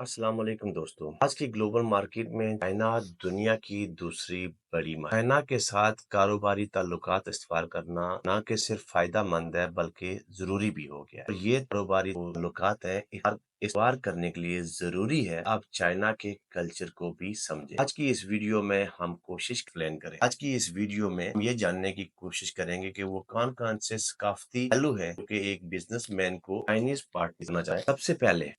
अस्सलाम वालेकुम दोस्तों। आज की ग्लोबल मार्केट में चाइना दुनिया की दूसरी बड़ी चाइना के साथ कारोबारी ताल्लुकात इस्तेमाल करना न कि सिर्फ फायदेमंद है बल्कि जरूरी भी हो गया है। और ये कारोबारी ताल्लुकात है इस्तेमाल करने के लिए जरूरी है आप चाइना के कल्चर को भी समझें। आज की इस वीडियो में हम कोशिश प्लान करें। आज की इस वीडियो में हम ये जानने की कोशिश करेंगे कि वो कौन कौन से सकाफती पहलू है जो कि एक बिजनेसमैन को चाइनीज पार्टनर करना चाहे। सबसे पहले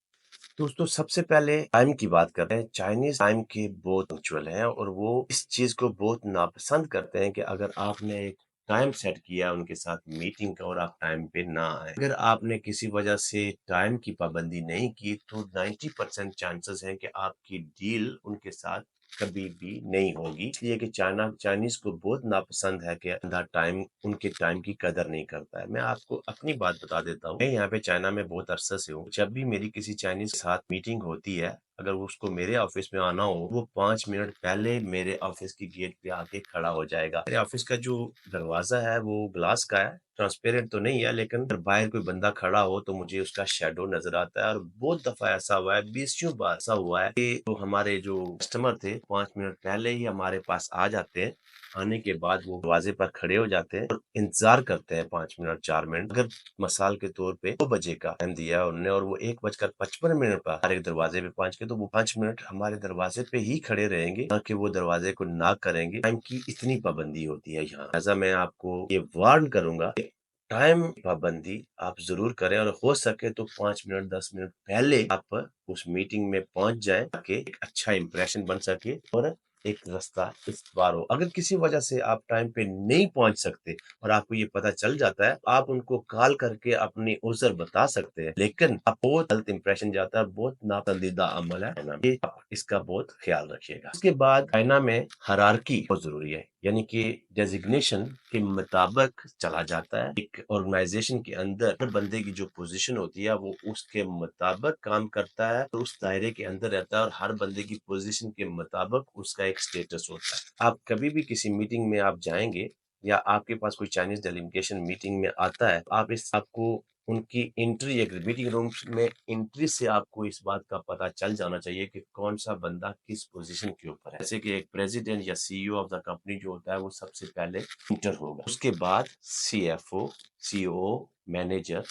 दोस्तों सबसे पहले टाइम की बात करते हैं। चाइनीज टाइम के बहुत पंक्चुअल हैं और वो इस चीज को बहुत नापसंद करते हैं कि अगर आपने एक टाइम सेट किया उनके साथ मीटिंग का और आप टाइम पे ना आए। अगर आपने किसी वजह से टाइम की पाबंदी नहीं की तो 90% चांसेस हैं कि आपकी डील उनके साथ कभी भी नहीं होगी। इसलिए कि चाइनीज को बहुत नापसंद है कि बंदा टाइम उनके टाइम की कदर नहीं करता है। मैं आपको अपनी बात बता देता हूँ। मैं यहाँ पे चाइना में बहुत अरसे से हूँ। जब भी मेरी किसी चाइनीज के साथ मीटिंग होती है, अगर उसको मेरे ऑफिस में आना हो, वो 5 मिनट पहले मेरे ऑफिस की गेट पे आके खड़ा हो जाएगा। मेरे ऑफिस का जो दरवाजा है वो ग्लास का है, ट्रांसपेरेंट तो नहीं है, लेकिन अगर बाहर कोई बंदा खड़ा हो तो मुझे उसका शेडो नजर आता है। और बहुत दफा ऐसा हुआ है, 20 बार ऐसा हुआ है कि तो हमारे जो कस्टमर थे 5 मिनट पहले ही हमारे पास आ जाते हैं। आने के बाद वो दरवाजे पर खड़े हो जाते हैं और इंतजार करते हैं 5 मिनट 4 मिनट। अगर मिसाल के तौर पे 2 बजे का टाइम दिया है उन्होंने और वो 1:55 पर हमारे दरवाजे पे पहुंच के, तो वो 5 मिनट हमारे दरवाजे पे ही खड़े रहेंगे, ना कि वो दरवाजे को ना करेंगे। टाइम की इतनी पाबंदी होती है यहाँ। ऐसा मैं आपको ये वार्न करूंगा, टाइम पाबंदी आप जरूर करें और हो सके तो 5 मिनट 10 मिनट पहले आप उस मीटिंग में पहुंच जाएं ताकि एक अच्छा इंप्रेशन बन सके और एक रास्ता इस बार हो। अगर किसी वजह से आप टाइम पे नहीं पहुंच सकते और आपको ये पता चल जाता है, आप उनको कॉल करके अपनी उज़र बता सकते हैं, लेकिन आप बहुत गलत इंप्रेशन जाता है, बहुत नापसंदीदा अमल है ना, ये आप इसका बहुत ख्याल रखिएगा। उसके बाद चाइना में हायरार्की बहुत जरूरी है, यानी कि डेजिग्नेशन के मुताबिक चला जाता है। एक ऑर्गेनाइजेशन के अंदर हर बंदे की जो पोजीशन होती है वो उसके मुताबिक काम करता है, तो उस दायरे के अंदर रहता है और हर बंदे की पोजीशन के मुताबिक उसका एक स्टेटस होता है। आप कभी भी किसी मीटिंग में आप जाएंगे या आपके पास कोई चाइनीज डेलीगेशन मीटिंग में आता है, आप इस आपको उनकी एंट्री एक मीटिंग रूम में एंट्री से आपको इस बात का पता चल जाना चाहिए कि कौन सा बंदा किस पोजीशन के ऊपर है। जैसे कि एक प्रेसिडेंट या सीईओ ऑफ द कंपनी जो होता है वो सबसे पहले इंटर होगा, उसके बाद सीएफओ, सीओओ, मैनेजर,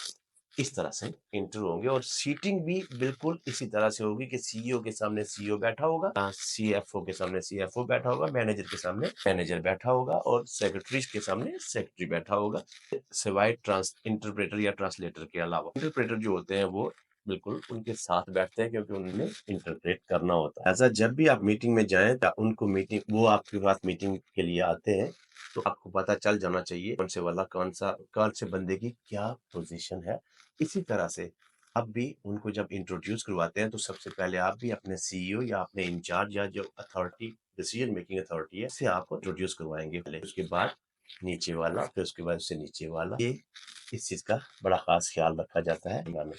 इस तरह से इंटर होंगे। और सीटिंग भी बिल्कुल इसी तरह से होगी कि सीईओ के सामने सीईओ बैठा होगा, सीएफओ के सामने सीएफओ बैठा होगा, मैनेजर के सामने मैनेजर बैठा होगा और सेक्रेटरी के सामने सेक्रेटरी बैठा होगा, सिवाय ट्रांस इंटरप्रेटर या ट्रांसलेटर के अलावा। इंटरप्रेटर जो होते हैं वो बिल्कुल उनके साथ बैठते हैं क्योंकि उन्हें इंटरप्रेट करना होता है। ऐसा जब भी आप मीटिंग में जाएं या उनको मीटिंग वो आपके पास मीटिंग के लिए आते हैं, तो आपको पता चल जाना चाहिए कौन से बंदे की क्या पोजीशन है। इसी तरह से आप भी उनको जब इंट्रोड्यूस करवाते हैं तो सबसे पहले आप भी अपने सीईओ या अपने इंचार्ज या जो अथॉरिटी डिसीजन मेकिंग अथॉरिटी है से आप इंट्रोड्यूस करवाएंगे पहले, उसके बाद नीचे वाला, फिर उसके बाद उससे नीचे वाला। ये इस चीज का बड़ा खास ख्याल रखा जाता है चाइना में।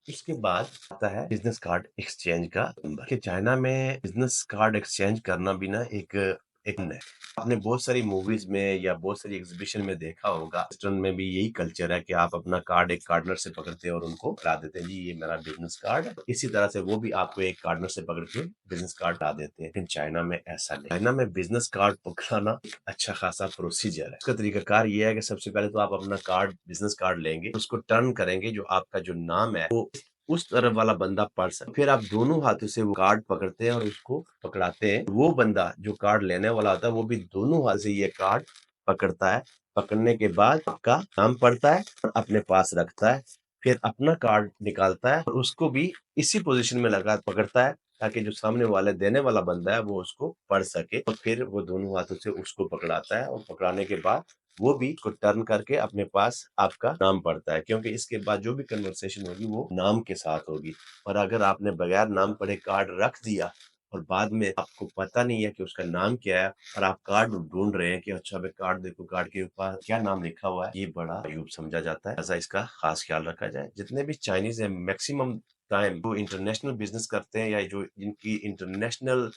इसके बाद आता है बिजनेस कार्ड एक्सचेंज का नंबर। कि चाइना में बिजनेस कार्ड एक्सचेंज करना भी ना एक एक है। आपने बहुत सारी मूवीज में या बहुत सारी एग्जीबिशन में देखा होगा, वेस्टर्न में भी यही कल्चर है कि आप अपना कार्ड एक कार्डनर से पकड़ते हैं और उनको ला देते हैं, जी ये मेरा बिजनेस कार्ड है। इसी तरह से वो भी आपको एक कार्डनर से पकड़ के बिजनेस कार्ड ला देते हैं। लेकिन चाइना में ऐसा नहीं। चाइना में बिजनेस कार्ड पकड़ाना एक अच्छा खासा प्रोसीजर है। उसका तरीकाकार ये है कि सबसे पहले तो आप अपना कार्ड बिजनेस कार्ड लेंगे, उसको टर्न करेंगे, जो आपका जो नाम है वो उस तरफ वाला बंदा पढ़ सके। फिर आप दोनों हाथों से वो कार्ड पकड़ते हैं और उसको पकड़ाते हैं। वो बंदा जो कार्ड लेने वाला होता है वो भी दोनों हाथ से ये कार्ड पकड़ता है। पकड़ने के बाद आपका नाम पढ़ता है और अपने पास रखता है। फिर अपना कार्ड निकालता है और उसको भी इसी पोजीशन में लगा पकड़ता है ताकि जो सामने वाले देने वाला बंदा है वो उसको पढ़ सके। और फिर वो दोनों हाथों से उसको पकड़ाता है और पकड़ाने के बाद वो भी उसको टर्न करके अपने पास आपका नाम पढ़ता है, क्योंकि इसके बाद जो भी कन्वर्सेशन होगी वो नाम के साथ होगी। और अगर आपने बगैर नाम पढ़े कार्ड रख दिया और बाद में आपको पता नहीं है कि उसका नाम क्या है और आप कार्ड ढूंढ रहे हैं कि अच्छा मैं कार्ड देखो, कार्ड के ऊपर क्या नाम लिखा हुआ है, ये बड़ा अयूब समझा जाता है। ऐसा इसका खास ख्याल रखा जाए। जितने भी चाइनीज है मैक्सिमम टाइम जो इंटरनेशनल बिजनेस करते हैं या जो जिनकी इंटरनेशनल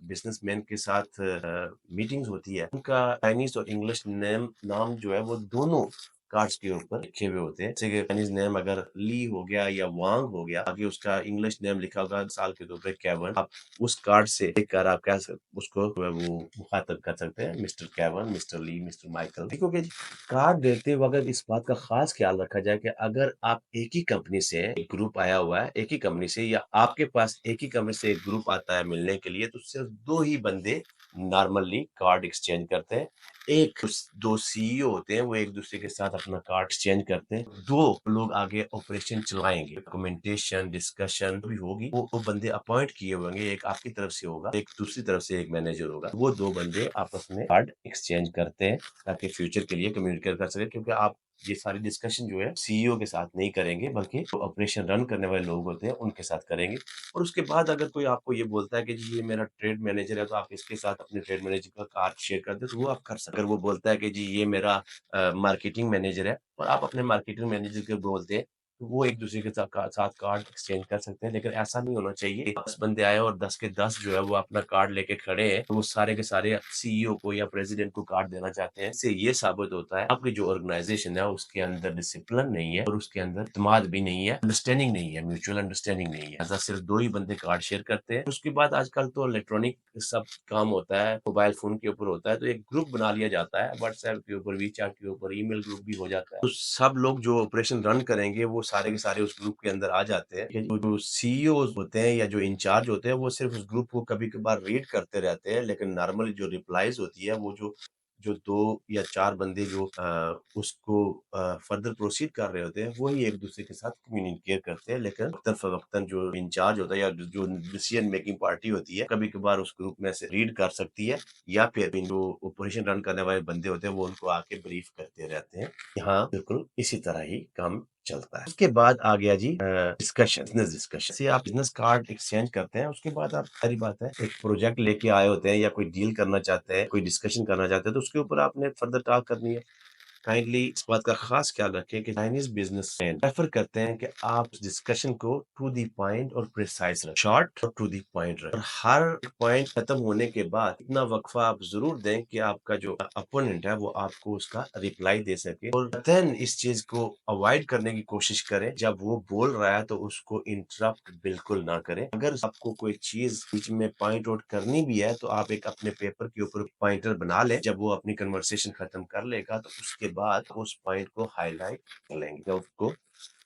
बिजनेसमैन के साथ मीटिंग्स होती है, उनका चाइनीज और इंग्लिश नेम नाम जो है वो दोनों कार्ड्स के ऊपर लिखे हुए होते हैं। जैसे कि चाइनीज नेम अगर ली हो गया या वांग हो गया, आगे उसका इंग्लिश नेम लिखा होगा साल के तौर पे केवन, आप उस कार्ड से देखकर आप क्या उसको वो मुखातब कर सकते हैं, मिस्टर केवन, मिस्टर ली, मिस्टर माइकल। ठीक हो गया जी। कार्ड देते वक्त अगर इस बात का खास ख्याल रखा जाए कि अगर आप एक ही कंपनी से एक ग्रुप आया हुआ है, एक ही कंपनी से, या आपके पास एक ही कंपनी से एक ग्रुप आता है मिलने के लिए, तो सिर्फ 2 ही बंदे नॉर्मली कार्ड एक्सचेंज करते हैं। एक दो सीईओ होते हैं, वो एक दूसरे के साथ अपना कार्ड एक्सचेंज करते हैं। 2 लोग आगे ऑपरेशन चलाएंगे, डॉक्यूमेंटेशन, डिस्कशन भी होगी। वो बंदे अपॉइंट किए होंगे, एक आपकी तरफ से होगा, एक दूसरी तरफ से एक मैनेजर होगा। वो 2 बंदे आपस में कार्ड एक्सचेंज करते हैं ताकि फ्यूचर के लिए कम्युनिकेट कर सके, क्योंकि आप ये सारी डिस्कशन जो है सीईओ के साथ नहीं करेंगे, बल्कि जो ऑपरेशन रन करने वाले लोग होते हैं उनके साथ करेंगे। और उसके बाद अगर कोई आपको ये बोलता है कि जी ये मेरा ट्रेड मैनेजर है, तो आप इसके साथ अपने ट्रेड मैनेजर का कार्ड शेयर कर दे, तो वो आप कर सकते हैं। अगर वो बोलता है कि जी ये मेरा मार्केटिंग मैनेजर है, और आप अपने मार्केटिंग मैनेजर को बोलते हैं, तो वो एक दूसरे के साथ कार्ड एक्सचेंज कर सकते हैं। लेकिन ऐसा नहीं होना चाहिए कि 10 बंदे आए और 10 के 10 जो है वो अपना कार्ड लेके खड़े हैं, तो वो सारे के सारे सीईओ को या प्रेसिडेंट को कार्ड देना चाहते हैं। इससे ये साबित होता है आपकी जो ऑर्गेनाइजेशन है उसके अंदर डिसिप्लिन नहीं है, और उसके अंदर इत्मीनान भी नहीं है, अंडरस्टैंडिंग नहीं है, म्यूचुअल अंडरस्टैंडिंग नहीं है। ऐसा सिर्फ 2 ही बंदे कार्ड शेयर करते हैं। उसके बाद आजकल तो इलेक्ट्रॉनिक सब काम होता है, मोबाइल फोन के ऊपर होता है, तो एक ग्रुप बना लिया जाता है, व्हाट्सएप के ऊपर, वीचैट के ऊपर, ईमेल ग्रुप भी हो जाता है। तो सब लोग जो ऑपरेशन रन करेंगे वो सारे के सारे उस ग्रुप के अंदर आ जाते हैं। जो सीईओ होते हैं या जो इंचार्ज होते हैं, वो सिर्फ उस ग्रुप को कभी कभार रीड करते रहते हैं, लेकिन नॉर्मली जो रिप्लाईज होती है, वो जो जो 2 या 4 बंदे जो उसको फर्दर प्रोसीड कर रहे होते हैं, वही एक दूसरे के साथ कम्युनिकेट करते हैं। लेकिन वक्तन-फ़वक्तन जो इंचार्ज होता है या जो डिसीजन मेकिंग पार्टी होती है, कभी-कभार उस ग्रुप में से रीड कर सकती है, या फिर जो ऑपरेशन रन करने वाले बंदे होते हैं, वो उनको आके ब्रीफ करते रहते हैं। यहाँ बिल्कुल इसी तरह ही काम चलता है। उसके बाद आ गया जी डिस्कशन, बिज़नेस डिस्कशन। से आप बिज़नेस कार्ड एक्सचेंज करते हैं, उसके बाद आप सारी बात है, एक प्रोजेक्ट लेके आए होते हैं या कोई डील करना चाहते हैं, कोई डिस्कशन करना चाहते हैं, तो उसके ऊपर आपने फर्दर टॉक करनी है। काइंडली इस बात का खास ख्याल रखें कि चाइनीज बिजनेसमैन प्रेफर करते हैं कि आप डिस्कशन को टू द पॉइंट और प्रिसाइज रखें, शॉर्ट और टू द पॉइंट रखें, और हर पॉइंट खत्म होने के बाद इतना वक्फा आप जरूर दें कि आपका जो अपोनेंट है वो आपको उसका रिप्लाई दे सके। और देन इस चीज को अवॉइड करने की कोशिश करें, जब वो बोल रहा है तो उसको इंटरप्ट बिल्कुल ना करें। अगर आपको कोई चीज बीच में पॉइंट आउट करनी भी है, तो आप एक अपने पेपर के ऊपर पॉइंटर बना लें। जब वो अपनी कन्वर्सेशन खत्म कर लेगा, तो उसके बाद उस पॉइंट को हाईलाइट कर लेंगे, या उसको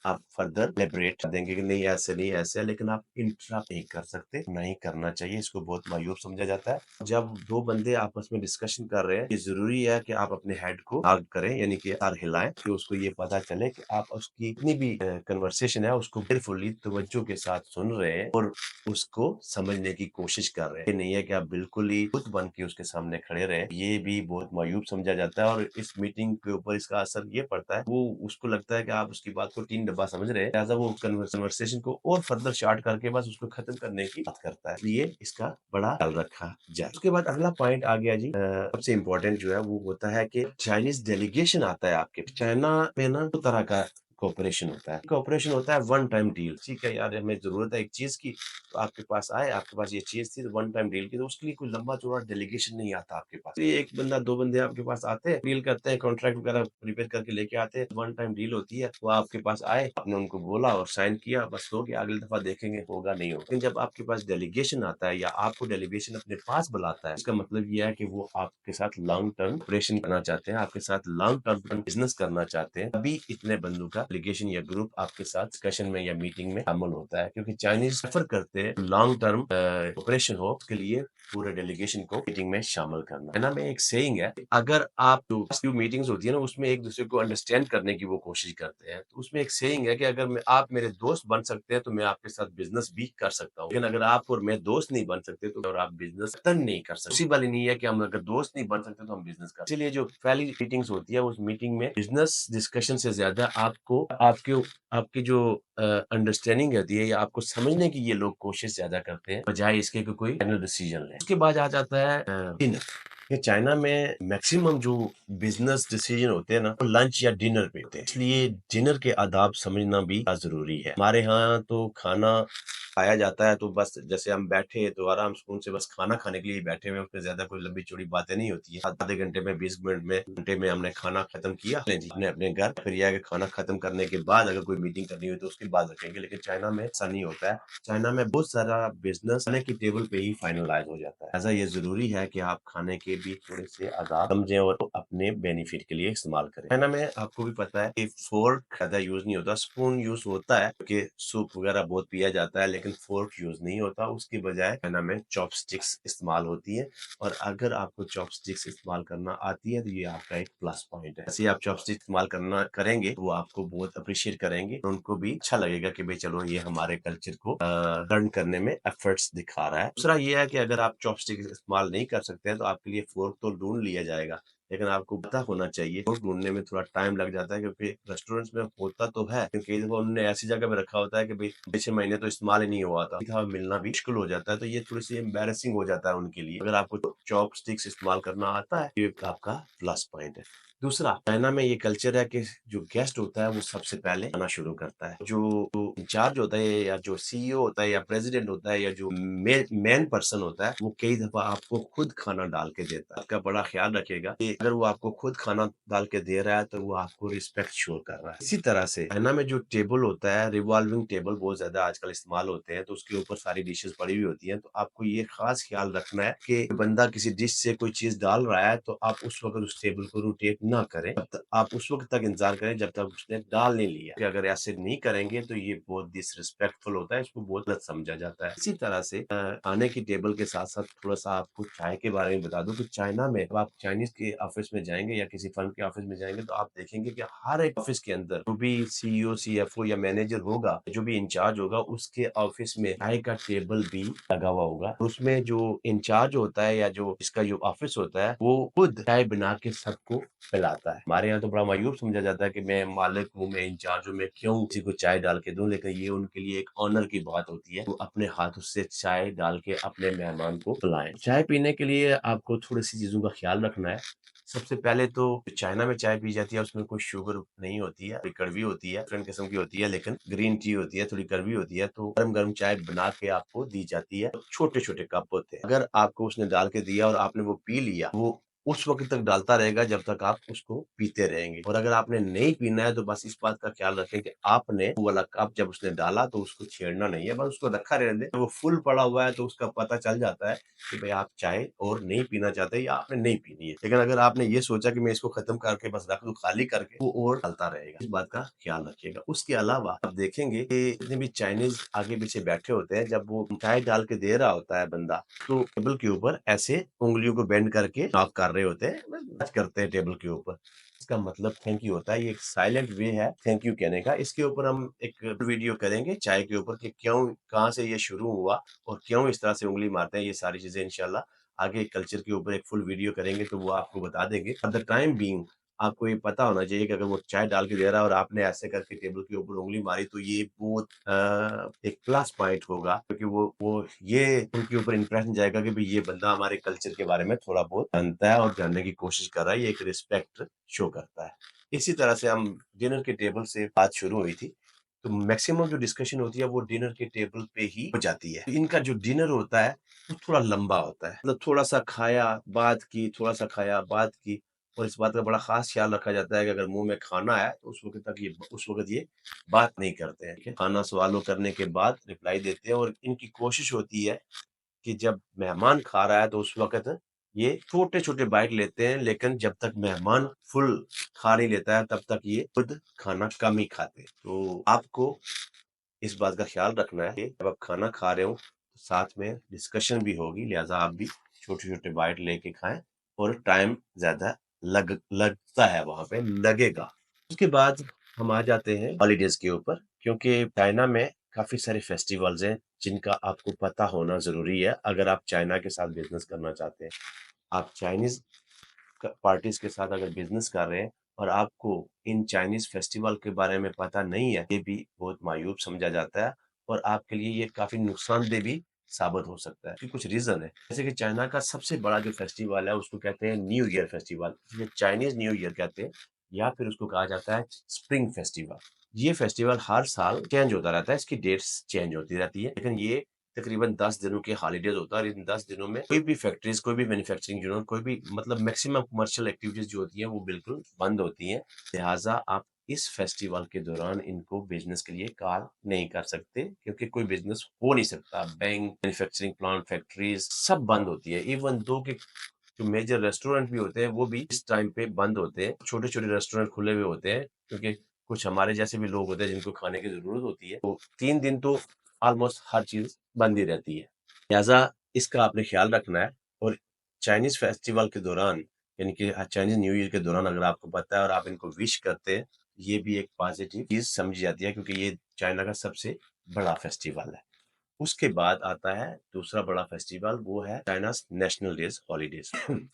आप फर्दर एलेबोरेट कर देंगे कि नहीं ऐसे नहीं ऐसे है, लेकिन आप इंटरप्ट नहीं कर सकते, नहीं करना चाहिए, इसको बहुत मायूब समझा जाता है। जब 2 बंदे आपस में डिस्कशन कर रहे हैं, ये जरूरी है कि आप अपने हेड को आग करें, यानी कि सर हिलाएं, कि उसको ये पता चले कि आप उसकी इतनी भी कन्वर्सेशन है उसको केयरफुली तवज्जो के साथ सुन रहे हैं और उसको समझने की कोशिश कर रहे हैं। ये नहीं है कि आप बिल्कुल ही खुद बन के उसके सामने खड़े रहे, ये भी बहुत मायूब समझा जाता है। और इस मीटिंग के ऊपर इसका असर ये पड़ता है, वो उसको लगता है कि आप उसकी बात को 3 डब्बा समझ रहे हैं, लिहाजा वो कन्वर्सेशन को और फर्दर शॉर्ट करके बस उसको खत्म करने की बात करता है। इसलिए इसका बड़ा ख्याल रखा जाए। उसके बाद अगला पॉइंट आ गया जी, सबसे इम्पोर्टेंट जो है वो होता है कि चाइनीज डेलीगेशन आता है आपके चाइना में ना, दो तरह का कोऑपरेशन होता है। कोऑपरेशन होता है वन टाइम डील, ठीक है यार हमें जरूरत है एक चीज की, तो आपके पास आए, आपके पास ये चीज थी, वन टाइम डील की, तो उसके लिए कोई लंबा चौड़ा डेलीगेशन नहीं आता आपके पास। तो ये एक बंदा 2 बंदे आपके पास आते हैं, डील करते हैं, कॉन्ट्रैक्ट वगैरह प्रिपेयर करके लेके आते हैं, वन टाइम डील होती है। वो आपके पास आए, आपने उनको बोला और साइन किया, बस हो गया, अगली दफा देखेंगे होगा नहीं होगा। लेकिन जब आपके पास डेलीगेशन आता है या आपको डेलीगेशन अपने पास बुलाता है, इसका मतलब ये है कि वो आपके साथ लॉन्ग टर्म ऑपरेशन करना चाहते हैं, आपके साथ लॉन्ग टर्म बिजनेस करना चाहते हैं। अभी इतने बंदों का डेलीगेशन या ग्रुप आपके साथ डिस्कशन में या मीटिंग में शामिल होता है, क्योंकि चाइनीज प्रेफर करते हैं लॉन्ग टर्म ऑपरेशन हो, उसके लिए पूरे डेलीगेशन को मीटिंग में शामिल करना है ना। में एक सेइंग है, अगर आप जो मीटिंग्स होती है ना उसमें एक दूसरे को अंडरस्टैंड करने की वो कोशिश करते हैं, तो उसमें एक सेइंग है कि अगर आप मेरे दोस्त बन सकते हैं तो मैं आपके साथ बिजनेस भी कर सकता हूँ, लेकिन अगर आप और मैं दोस्त नहीं बन सकते तो और आप बिजनेस तन नहीं कर सकते। उसी वाली नहीं है कि हम अगर दोस्त नहीं बन सकते तो हम बिजनेस कर, इसीलिए जो पहली मीटिंग्स होती है उस मीटिंग में बिजनेस डिस्कशन से ज्यादा आपको आपके आपकी जो अंडरस्टैंडिंग रहती है या आपको समझने की ये लोग कोशिश ज्यादा करते हैं, बजाय इसके कि कोई फाइनल डिसीजन ले। उसके बाद आ जाता है डिनर। ये चाइना में मैक्सिमम जो बिज़नेस डिसीज़न होते हैं ना, वो लंच या डिनर पे होते हैं। इसलिए डिनर के आदाब समझना भी ज़रूरी है। हमारे यहाँ तो खाना खाया जाता है तो बस जैसे हम बैठे तो आराम सुकून से बस खाना खाने के लिए ही बैठे हुए हैं, उसमें ज़्यादा कोई लंबी-चौड़ी बातें नहीं होती हैं। आधे घंटे में, 20 मिनट में, घंटे में हमने खाना खत्म किया, चले जी अपने-अपने घर। फिर ये है कि खाना खत्म करने के बाद अगर कोई मीटिंग करनी हो तो उसके बाद रखेंगे, लेकिन चाइना में ऐसा नहीं होता है। चाइना में बहुत सारा बिज़नेस खाने की टेबल पे ही फाइनलाइज़ हो जाता है। लिहाज़ा ये ज़रूरी है कि आप खाने के भी थोड़े-से आदाब समझें और अपने बेनिफिट के लिए इस्तेमाल करें। चाइना में आपको भी पता है कि फ़ोर्क ज़्यादा यूज़ नहीं होता, स्पून यूज़ होता है क्योंकि सूप वगैरह बहुत पिया जाता है, लेकिन फ़ोर्क यूज़ नहीं होता। उसकी बजाय चाइना में चॉपस्टिक्स इस्तेमाल होती है और अगर आपको चॉपस्टिक्स इस्तेमाल करना आती है तो ये आपका एक प्लस पॉइंट है। ऐसे ही आप चॉपस्टिक इस्तेमाल करना करेंगे, वो आपको बहुत एप्रिशिएट करेंगे। उनको भी अच्छा लगेगा कि भई चलो ये हमारे कल्चर को लर्न करने में एफर्ट्स दिखा रहा है। दूसरा ये है कि अगर आप चॉपस्टिक इस्तेमाल नहीं कर सकते हैं तो आपके लिए फ़ोर्क तो ढूँढ लिया जाएगा। लेकिन आपको पता होना चाहिए, फ़ोर्क ढूँढने में थोड़ा टाइम लग जाता है क्योंकि रेस्टोरेंट्स में होता तो है, लेकिन कई दफ़ा उन्होंने ऐसी जगह पे रखा होता है कि भई 6-6 महीने तो इस्तेमाल ही नहीं हुआ था। कभी-कभार मिलना भी मुश्किल हो जाता है, तो ये थोड़ी-सी एम्बैरेसिंग हो जाता है उनके लिए। अगर आपको चॉपस्टिक्स इस्तेमाल करना आता है, ये आपका प्लस पॉइंट है। दूसरा, चाइना में ये कल्चर है कि जो गेस्ट होता है वो सबसे पहले खाना शुरू करता है। जो इंचार्ज होता है या जो सीईओ होता है या प्रेज़िडेंट होता है या जो मेन पर्सन होता है, वो कई दफ़ा आपको खुद खाना डाल के देता है। आपका बड़ा ख़्याल रखेगा कि अगर वो आपको खुद खाना डाल के दे रहा है तो वो आपको रिस्पेक्ट शो कर रहा है। इसी तरह से चाइना में जो टेबल होता है, रिवॉल्विंग टेबल बहुत ज़्यादा आजकल इस्तेमाल होते हैं, तो उसके ऊपर सारी डिशेज़ पड़ी हुई होती हैं। तो आपको ये ख़ास ख़्याल रखना है कि बंदा किसी डिश से कोई चीज़ डाल रहा है तो आप उस वक़्त उस टेबल को रोटेट ना करें। आप उस वक़्त तक इंतज़ार करें जब तक उसने डाल नहीं लिया। कि अगर ऐसे नहीं करेंगे तो ये बहुत डिसरिस्पेक्टफुल होता है, इसको बहुत गलत समझा जाता है। इसी तरह से खाने की टेबल के साथ-साथ थोड़ा-सा आपको चाय के बारे में बता दूँ कि चाइना में जब आप चाइनीज़ के ऑफ़िस में जाएँगे या किसी फ़र्म के ऑफ़िस में जाएँगे तो आप देखेंगे कि हर एक ऑफ़िस के अंदर जो भी सीईओ, सीएफओ या मैनेजर होगा, जो भी इंचार्ज होगा, उसके ऑफ़िस में चाय का टेबल भी लगा हुआ होगा। उसमें जो इंचार्ज होता है या जो इसका जो ऑफ़िस होता है, वो खुद चाय बना के सबको पिलाता है। हमारे यहाँ तो बड़ा मायूब समझा जाता है कि मैं मालिक हूँ, मैं इंचार्ज हूँ, मैं क्यों किसी को चाय डाल के दूँ? लेकिन ये उनके लिए एक ऑनर की बात होती है। वो अपने हाथों से चाय डाल के अपने मेहमान को पिलाएँ। चाय पीने के लिए आपको थोड़ी-सी चीज़ों का ख़्याल रखना है। सबसे पहले तो चाइना में चाय पी जाती है, उसमें कोई शुगर नहीं होती है, थोड़ी कड़वी होती है, डिफरेंट किस्म की होती है, लेकिन ग्रीन टी होती है, थोड़ी कड़वी होती है, तो गरम-गरम चाय बना के आपको दी जाती है। छोटे-छोटे कप होते हैं। अगर आपको उसने डाल के दिया और आपने वो पी लिया, वो उस वक़्त तक डालता रहेगा जब तक आप उसको पीते रहेंगे और अगर आपने नहीं पीना है तो बस इस बात का ख़्याल रखें कि आपने वो वाला कप जब उसने डाला तो उसको छेड़ना नहीं है, बस उसको रखा रहने दें। जब वो फुल पड़ा हुआ है तो उसका पता चल जाता है कि भई आप चाय और नहीं पीना चाहते या आपने नहीं पीनी है। लेकिन अगर आपने ये सोचा कि मैं इसको ख़त्म करके बस रख दूँ खाली करके, वो और डलता रहेगा। इस बात का ख़्याल रखिएगा। उसके अलावा आप देखेंगे कि जितने भी चाइनीज़ आगे-पीछे बैठे होते हैं, जब वो चाय डाल के दे रहा होता है बंदा, तो टेबल के ऊपर ऐसे उँगलियों को बेंड करके नॉक कर रहे होते हैं, टच करते हैं टेबल के ऊपर। इसका मतलब थैंक यू होता है, ये एक साइलेंट वे है थैंक यू कहने का। इसके ऊपर हम एक वीडियो करेंगे चाय के ऊपर कि क्यों कहाँ से ये शुरू हुआ और क्यों इस तरह से उँगली मारते हैं, ये सारी चीज़ें इंशाल्लाह आगे कल्चर के ऊपर एक फुल वीडियो करेंगे तो वो आपको बता देंगे। फॉर द टाइम बीइंग आपको ये पता होना चाहिए कि अगर वो चाय डाल के दे रहा है और आपने ऐसे करके टेबल के ऊपर उँगली मारी तो ये बहुत एक प्लस पॉइंट होगा क्योंकि वो ये उनके ऊपर इंप्रेशन जाएगा कि भई ये बंदा हमारे कल्चर के बारे में थोड़ा बहुत जानता है और जानने की कोशिश कर रहा है, ये एक रिस्पेक्ट शो करता है। इसी तरह से हम डिनर के टेबल से बात शुरू हुई थी, तो मैक्सिमम जो डिस्कशन होती है वो डिनर के टेबल पे ही हो जाती है। इनका जो डिनर होता है, वो थोड़ा लंबा होता है। मतलब थोड़ा-सा खाया, बात की, थोड़ा-सा खाया, बात की और इस बात का बड़ा ख़ास ख़्याल रखा जाता है कि अगर मुँह में खाना है, तो उस वक़्त ये बात नहीं करते हैं, ठीक है? खाना सवालों करने के बाद रिप्लाई देते हैं और इनकी कोशिश होती है कि जब मेहमान खा रहा है तो उस वक़्त ये छोटे-छोटे बाइट लेते हैं, लेकिन जब तक मेहमान फुल खा नहीं लेता है, तब तक ये खुद खाना कम ही खाते हैं। तो आपको इस बात का ख़्याल रखना है कि जब आप खाना खा रहे हो, तो साथ में डिस्कशन भी होगी, लिहाज़ा आप भी छोटे-छोटे बाइट लेके खाएँ और टाइम ज़्यादा लगता है वहाँ पे, लगेगा। उसके बाद हम आ जाते हैं हॉलिडेज़ के ऊपर, क्योंकि चाइना में काफ़ी सारे फेस्टिवल्स हैं, जिनका आपको पता होना ज़रूरी है, अगर आप चाइना के साथ बिज़नेस करना चाहते हैं। आप चाइनीज़ पार्टीज के साथ अगर बिजनेस कर रहे हैं और आपको इन चाइनीज फेस्टिवल के बारे में पता नहीं है, ये भी बहुत मायूब समझा जाता है और आपके लिए ये काफी नुकसानदेह भी साबित हो सकता है। इसके कुछ रीज़न है। जैसे कि चाइना का सबसे बड़ा जो फेस्टिवल है उसको कहते हैं न्यू ईयर फेस्टिवल, जिसे चाइनीज़ न्यू ईयर कहते हैं या फिर उसको कहा जाता है स्प्रिंग फेस्टिवल। ये फेस्टिवल हर साल चेंज होता रहता है, इसकी डेट्स चेंज होती रहती है, लेकिन ये तकरीबन 10 दिनों के हॉलीडेज़ होता है और इन 10 दिनों में कोई भी फैक्ट्रीज़, कोई भी मैन्युफैक्चरिंग यूनिट, कोई भी मतलब मैक्सिमम कमर्शियल एक्टिविटीज़ जो होती हैं वो बिल्कुल बंद होती हैं। लिहाज़ा आप इस फेस्टिवल के दौरान इनको बिज़नेस के लिए कॉल नहीं कर सकते क्योंकि कोई बिज़नेस हो नहीं सकता। बैंक, मैन्युफैक्चरिंग प्लांट, फैक्ट्रीज़ सब बंद होती है। इवन दो के जो मेजर रेस्टोरेंट भी होते हैं वो भी इस टाइम पे बंद होते हैं। छोटे-छोटे रेस्टोरेंट खुले हुए होते हैं क्योंकि कुछ हमारे जैसे भी लोग होते हैं जिनको खाने की ज़रूरत होती है। तो 3 दिन तो ऑलमोस्ट हर चीज़ बंद ही रहती है। लिहाज़ा इसका आपने ख़्याल रखना है और चाइनीज़ फेस्टिवल के दौरान यानी कि चाइनीज़ न्यू ईयर के दौरान अगर आपको पता है और आप इनको विश करते हैं, ये भी एक पॉज़िटिव चीज़ समझी जाती है क्योंकि ये चाइना का सबसे बड़ा फेस्टिवल है। उसके बाद आता है दूसरा बड़ा फेस्टिवल, वो है चाइनाज़ नेशनल डेज़ हॉलिडेज़।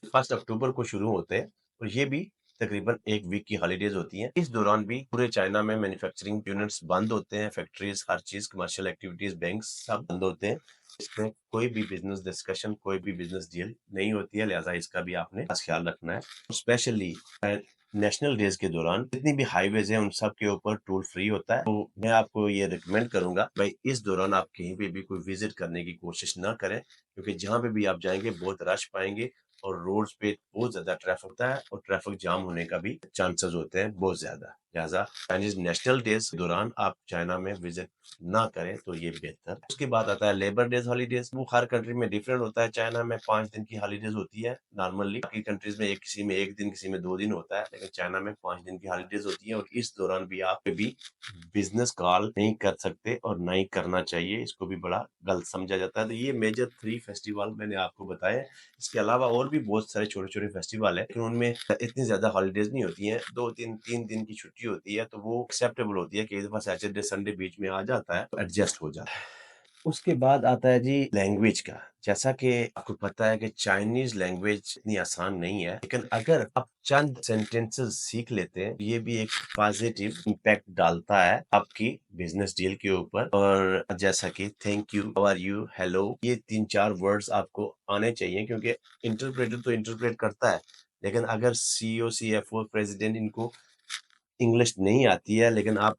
1 अक्टूबर को शुरू होते हैं और ये भी तकरीबन 1 वीक की हॉलिडेज़ होती हैं। इस दौरान भी पूरे चाइना में मैन्युफैक्चरिंग यूनिट्स बंद होते हैं, फैक्ट्रीज़, हर चीज़, कमर्शियल एक्टिविटीज़, बैंक्स सब बंद होते हैं। इसमें कोई भी बिज़नेस डिस्कशन, कोई भी बिज़नेस डील नहीं होती है, लिहाज़ा इसका भी आपने खास ख्याल रखना है। स्पेशली नेशनल डेज़ के दौरान जितनी भी हाईवेज़ हैं, उन सब के ऊपर टोल फ्री होता है। तो मैं आपको ये रिकमेंड करूँगा, भाई इस दौरान आप कहीं पे भी कोई विज़िट करने की कोशिश ना करें, क्योंकि जहाँ पे भी आप जाएँगे बहुत रश पाएँगे और रोड्स पे बहुत ज़्यादा ट्रैफ़िक होता है और ट्रैफ़िक जाम होने का भी चांसेस होते हैं बहुत ज़्यादा। लिहाज़ा चाइनीज़ नेशनल डेज़ के दौरान आप चाइना में विज़िट ना करें तो ये बेहतर है। उसके बाद आता है लेबर डेज़ हॉलिडेज़, वो हर कंट्री में डिफरेंट होता है। चाइना में 5 दिन की हॉलिडेज़ होती है नॉर्मली, बाकी कंट्रीज़ में किसी में 1 दिन, किसी में 2 दिन होता है, लेकिन चाइना में 5 दिन की हॉलिडेज़ होती है और इस दौरान भी आप कभी बिज़नेस कॉल नहीं कर सकते और ना ही करना चाहिए, इसको भी बड़ा गलत समझा जाता है। तो ये मेजर 3 फेस्टिवल मैंने आपको बताए। इसके अलावा और भी बहुत सारे छोटे-छोटे फेस्टिवल हैं, लेकिन उनमें इतनी ज़्यादा हॉलिडेज़ नहीं होती हैं। 2-3 3 दिन की छुट्टी होती है, तो वो एक्सेप्टेबल होती है कि एक दफ़ा सैटरडे, संडे बीच में आ जाता है, तो एडजस्ट हो जाता है। उसके बाद आता है जी लैंग्वेज का। जैसा कि आपको पता है कि चाइनीज़ लैंग्वेज इतनी आसान नहीं है, लेकिन अगर आप चंद सेंटेंसेस सीख लेते हैं, ये भी एक पॉजिटिव इम्पैक्ट डालता है आपकी बिज़नेस डील के ऊपर। और जैसा कि thank you, how are you, hello, ये 3-4 वर्ड्स आपको आने चाहिए क्योंकि इंटरप्रेटर तो इंटरप्रेट करता है, लेकिन अगर सीईओ, सीएफओ, प्रेज़िडेंट इनको इंग्लिश नहीं आती है, लेकिन आप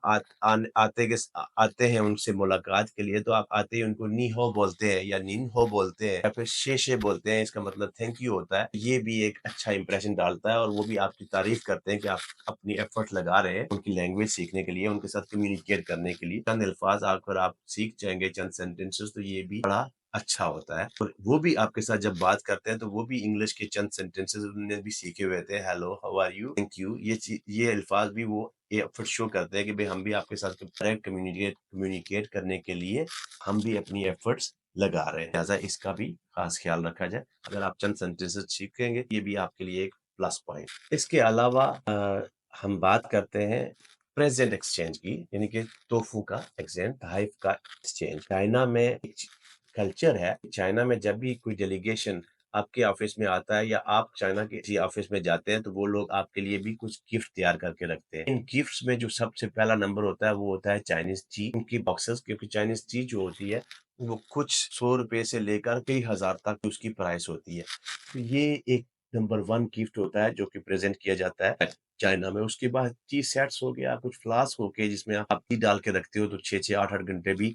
आते हैं उनसे मुलाकात के लिए, तो आप आते ही उनको नी हाओ बोलते हैं या नीन हो बोलते हैं या फिर शे बोलते हैं, इसका मतलब थैंक यू होता है। ये भी एक अच्छा इंप्रेशन डालता है और वो भी आपकी तारीफ करते हैं कि आप अपनी एफर्ट लगा रहे हैं उनकी लैंग्वेज सीखने के लिए, उनके साथ कम्युनिकेट करने के लिए। चंद अल्फाज अगर आप सीख जाएंगे, चंद सेंटेंसेस, तो ये भी बड़ा अच्छा होता है। और वो भी आपके साथ जब बात करते हैं तो वो भी इंग्लिश के चंद सेंटेंसेस उन्होंने भी सीखे हुए थे, hello, how are you, thank you, ये अल्फाज भी वो ये एफर्ट शो करते हैं कि भाई हम भी आपके साथ डायरेक्ट कम्युनिकेट करने के लिए हम भी अपनी एफर्ट्स लगा रहे हैं। लिहाजा इसका भी खास ख्याल रखा जाए। अगर आप चंद सेंटेंसेस सीखेंगे, ये भी आपके लिए एक प्लस पॉइंट। इसके अलावा हम बात करते हैं प्रेजेंट एक्सचेंज की, यानी कि तोहफों का एक्सचेंज, तोहफ़ का एक्सचेंज। चाइना में एक कल्चर है, चाइना में जब भी कोई डेलीगेशन आपके ऑफिस में आता है या आप चाइना के किसी ऑफिस में जाते हैं, तो वो लोग आपके लिए भी कुछ गिफ्ट तैयार करके रखते हैं। इन गिफ्ट्स में जो सबसे पहला नंबर होता है, वो होता है चाइनीज़ टी, उनकी बॉक्सेस, क्योंकि चाइनीज़ टी जो होती है, वो कुछ ₹100 से लेकर कई हज़ार तक उसकी प्राइस होती है। तो ये एक नंबर 1 गिफ्ट होता है जो कि प्रेज़ेंट किया जाता है चाइना में। उसके बाद टी सेट्स हो गया, कुछ फ्लास्क हो गए जिसमें आप टी डाल के रखते हो तो 6-6 8-8 घंटे भी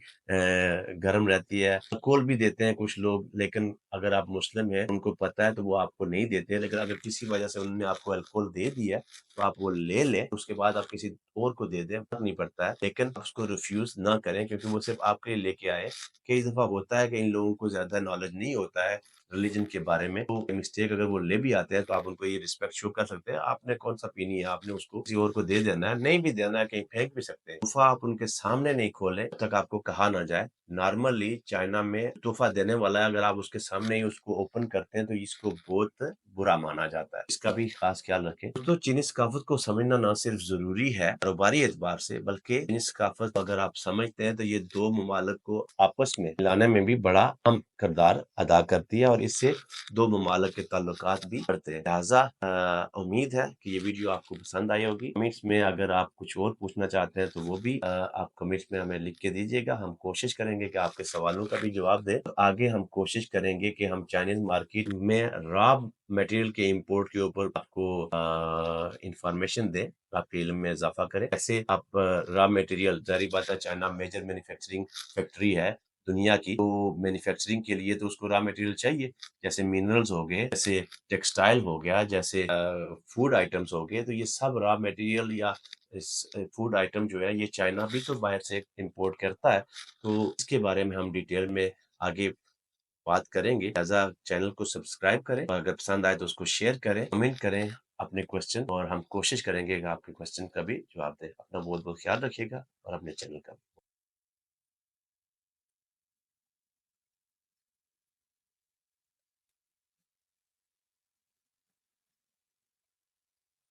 गर्म रहती है। अल्कोहल भी देते हैं कुछ लोग, लेकिन अगर आप मुस्लिम हैं, उनको पता है तो वो आपको नहीं देते हैं। लेकिन अगर किसी वजह से उन्होंने आपको अल्कोहल दे दिया है, तो आप वो ले लें, उसके बाद आप किसी और को दे दें, फ़र्क नहीं पड़ता है। लेकिन आप उसको रिफ्यूज़ ना करें क्योंकि वो सिर्फ़ आपके लिए लेके आए। कई दफ़ा होता है कि इन लोगों को ज़्यादा नॉलेज नहीं होता है रिलीजन के बारे में, तो मिस्टेक अगर वो ले भी आते हैं, तो आप उनको ये रिस्पेक्ट शो कर सकते हैं, आपने कौन-सा पीनी है, आपने उसको किसी और को दे देना है, नहीं भी देना है, कहीं फेंक भी सकते हैं। तोहफ़ा आप उनके सामने नहीं खोलें, जब तक आपको कहा ना जाए। नॉर्मली चाइना में तोहफ़ा देने वाला है, अगर आप उसके सामने ही उसको ओपन करते हैं, तो इसको बहुत बुरा माना जाता है। इसका भी खास ख्याल रखें। दोस्तों, चीनी सकाफ़त को समझना ना सिर्फ ज़रूरी है कारोबारी एतबार से, बल्कि चीनी सकाफ़त अगर आप समझते हैं, तो ये 2 ममालिक को आपस में मिलाने में भी बड़ा अहम किरदार अदा करती है और इससे 2 ममालिक के ताल्लुकात भी बढ़ते हैं। लिहाज़ा उम्मीद है कि ये वीडियो आपको पसंद आई होगी। कमेंट्स में अगर आप कुछ और पूछना चाहते हैं, तो वो भी आप कमेंट्स में हमें लिख के दीजिएगा। हम कोशिश करेंगे करेंगे कि आपके सवालों का भी जवाब दें। तो आगे हम कोशिश करेंगे कि हम चाइनीज़ मार्केट में रॉ मटेरियल के इंपोर्ट के ऊपर आपको इंफॉर्मेशन दें, आपके इल्म में इज़ाफ़ा करें। ऐसे आप रॉ मटेरियल ज़ाहिर बात है चाइना मेजर मैन्युफैक्चरिंग फैक्ट्री है दुनिया की, तो मैन्युफैक्चरिंग के लिए तो उसको रॉ मटेरियल चाहिए। जैसे मिनरल्स हो गए, जैसे टेक्सटाइल हो गया, जैसे फूड आइटम्स हो गए, तो ये सब रॉ मटेरियल या फूड आइटम जो है ये चाइना भी तो बाहर से इंपोर्ट करता है। तो इसके बारे में हम डिटेल में आगे बात करेंगे। लिहाज़ा चैनल को सब्सक्राइब करें और अगर पसंद आए तो उसको शेयर करें, कमेंट करें अपने क्वेश्चन और हम कोशिश करेंगे कि आपके क्वेश्चन का भी जवाब दें। अपना बहुत-बहुत ख्याल रखिएगा और अपने चैनल का